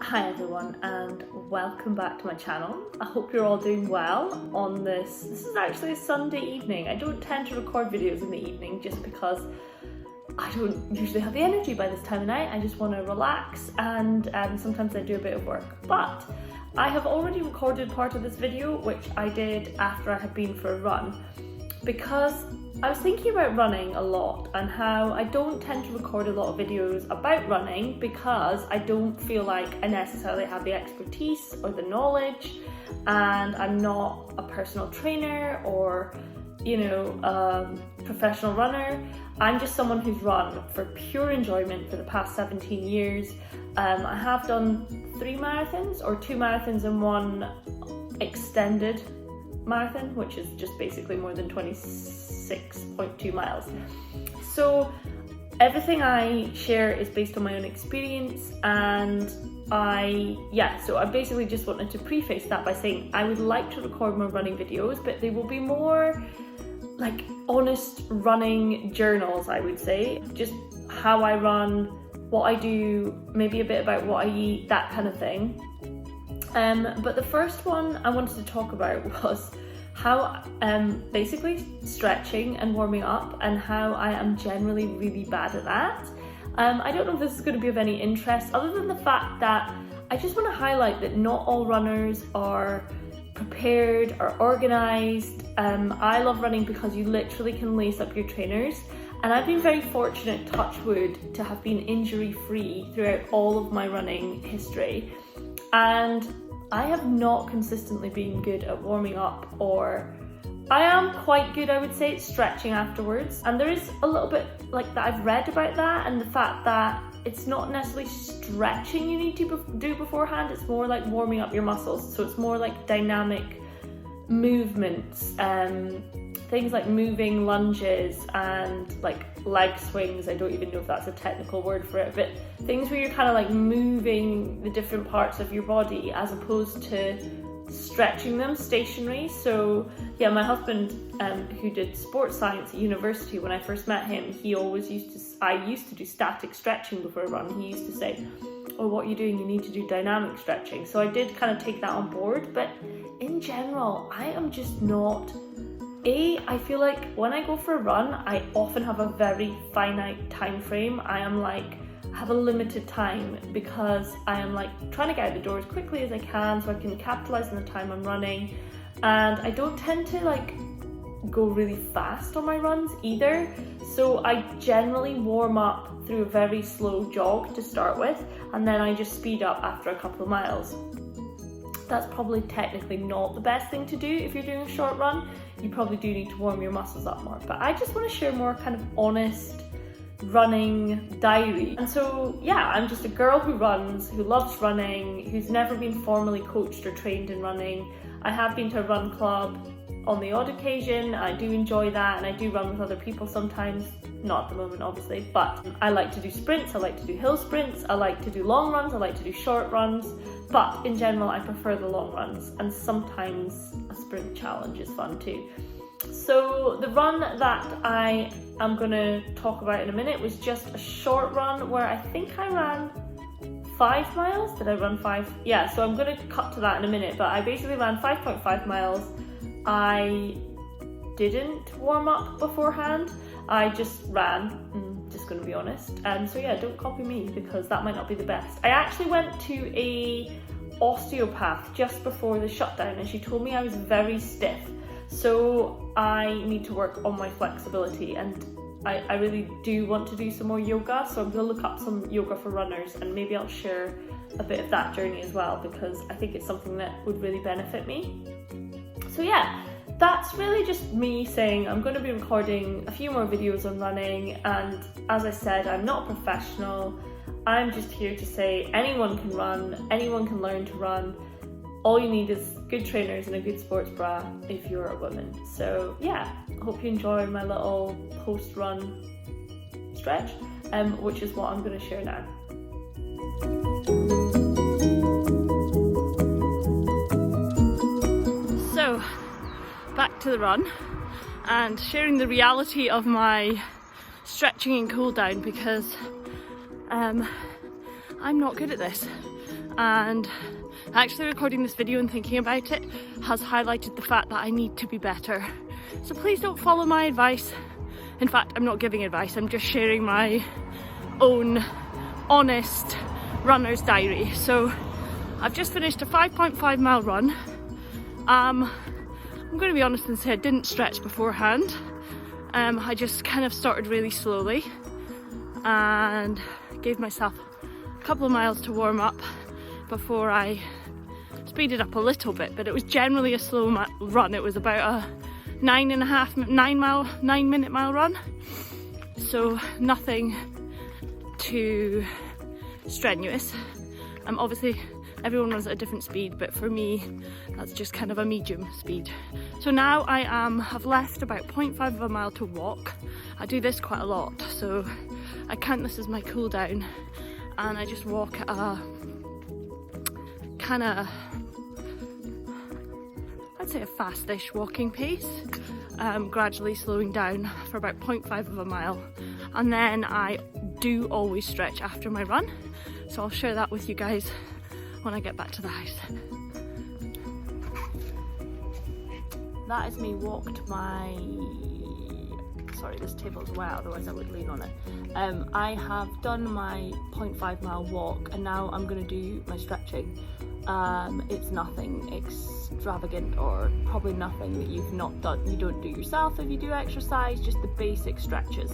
Hi everyone and welcome back to my channel. I hope you're all doing well on this. This is actually a Sunday evening. I don't tend to record videos in the evening just because I don't usually have the energy by this time of night. I just want to relax and sometimes I do a bit of work. But I have already recorded part of this video, which I did after I had been for a run, because I was thinking about running a lot and how I don't tend to record a lot of videos about running because I don't feel like I necessarily have the expertise or the knowledge, and I'm not a personal trainer or, professional runner. I'm just someone who's run for pure enjoyment for the past 17 years. I have done 3 marathons or 2 marathons and 1 extended marathon, which is just basically more than 26.2 miles. So everything I share is based on my own experience, and I basically just wanted to preface that by saying I would like to record more running videos, but they will be more like honest running journals, I would say. Just how I run, what I do, maybe a bit about what I eat, that kind of thing. But the first one I wanted to talk about was how basically stretching and warming up, and how I am generally really bad at that. I don't know if this is going to be of any interest, other than the fact that I just want to highlight that not all runners are prepared or organised. I love running because you literally can lace up your trainers, and I've been very fortunate, touch wood, to have been injury free throughout all of my running history, and I have not consistently been good at warming up, or I am quite good, I would say, at stretching afterwards. And there is a little bit like that I've read about that, and the fact that it's not necessarily stretching you need to do beforehand, it's more like warming up your muscles. So it's more like dynamic movements, things like moving lunges and like leg swings. I don't even know if that's a technical word for it, but things where you're kind of like moving the different parts of your body as opposed to stretching them stationary. So yeah, my husband, who did sports science at university, when I first met him, I used to do static stretching before a run. He used to say, "Oh, what are you doing? You need to do dynamic stretching." So I did kind of take that on board, but in general, I am just not. I feel like when I go for a run, I often have a very finite time frame. I have a limited time because I am like trying to get out the door as quickly as I can so I can capitalize on the time I'm running. And I don't tend to like go really fast on my runs either. So I generally warm up through a very slow jog to start with, and then I just speed up after a couple of miles. That's probably technically not the best thing to do if you're doing a short run. You probably do need to warm your muscles up more. But I just want to share more kind of honest running diary. And so yeah, I'm just a girl who runs, who loves running, who's never been formally coached or trained in running. I have been to a run club on the odd occasion. I do enjoy that, and I do run with other people sometimes. Not at the moment, obviously, but I like to do sprints, I like to do hill sprints, I like to do long runs, I like to do short runs, but in general I prefer the long runs, and sometimes a sprint challenge is fun too. So the run that I am going to talk about in a minute was just a short run where I think I ran 5 miles. Did I run 5? Yeah, so I'm going to cut to that in a minute, but I basically ran 5.5 miles. I didn't warm up beforehand. I just ran, just going to be honest. So yeah, don't copy me because that might not be the best. I actually went to a osteopath just before the shutdown, and she told me I was very stiff. So I need to work on my flexibility, and I really do want to do some more yoga. So I'm going to look up some yoga for runners, and maybe I'll share a bit of that journey as well, because I think it's something that would really benefit me. So yeah, that's really just me saying I'm going to be recording a few more videos on running, and as I said, I'm not a professional. I'm just here to say anyone can run, anyone can learn to run. All you need is good trainers and a good sports bra if you're a woman. So yeah, I hope you enjoy my little post-run stretch, which is what I'm going to share now. So back to the run and sharing the reality of my stretching and cool down, because I'm not good at this. and actually recording this video and thinking about it has highlighted the fact that I need to be better. So please don't follow my advice. In fact, I'm not giving advice, I'm just sharing my own honest runner's diary. So I've just finished a 5.5 mile run. I'm going to be honest and say I didn't stretch beforehand. I just kind of started really slowly and gave myself a couple of miles to warm up before I speeded up a little bit, but it was generally a slow run. It was about a 9 minute mile run, so nothing too strenuous. Obviously everyone runs at a different speed, but for me that's just kind of a medium speed. So now I've left about 0.5 of a mile to walk. I do this quite a lot, so I count this as my cool down, and I just walk at a kind of, I'd say a fastish walking pace, gradually slowing down for about 0.5 of a mile, and then I do always stretch after my run, so I'll share that with you guys when I get back to the house. That is me walked my, sorry this table's wet, otherwise I would lean on it. I have done my 0.5 mile walk, and now I'm going to do my stretching. It's nothing extravagant, or probably nothing that you've not done, you don't do yourself if you do exercise, just the basic stretches.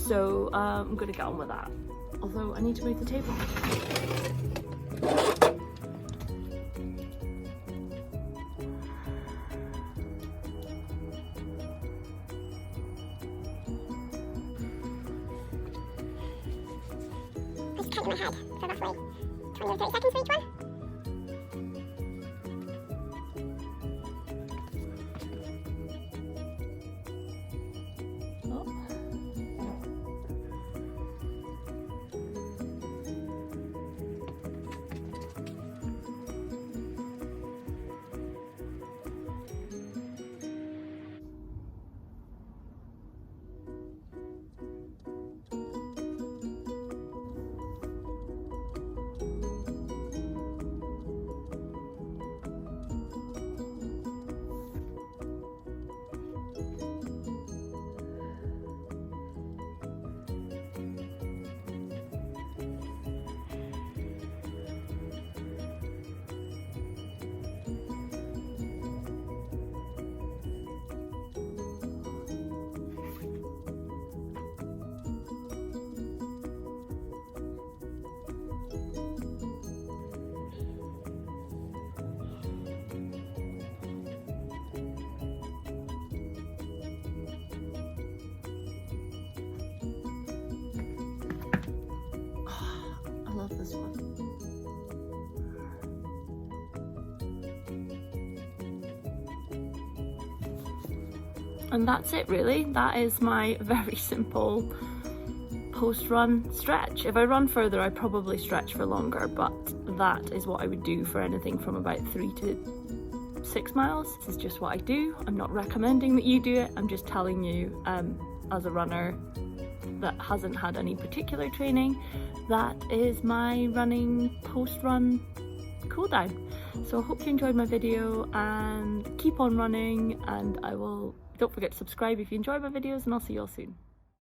So I'm going to get on with that, although I need to move the table. In my head for roughly 20 or 30 seconds for each one. This one. And that's it really. That is my very simple post-run stretch. If I run further I probably stretch for longer, but that is what I would do for anything from about 3 to 6 miles. This is just what I do. I'm not recommending that you do it, I'm just telling you as a runner that hasn't had any particular training, that is my running post-run cool down. So I hope you enjoyed my video, and keep on running, and don't forget to subscribe if you enjoy my videos, and I'll see you all soon.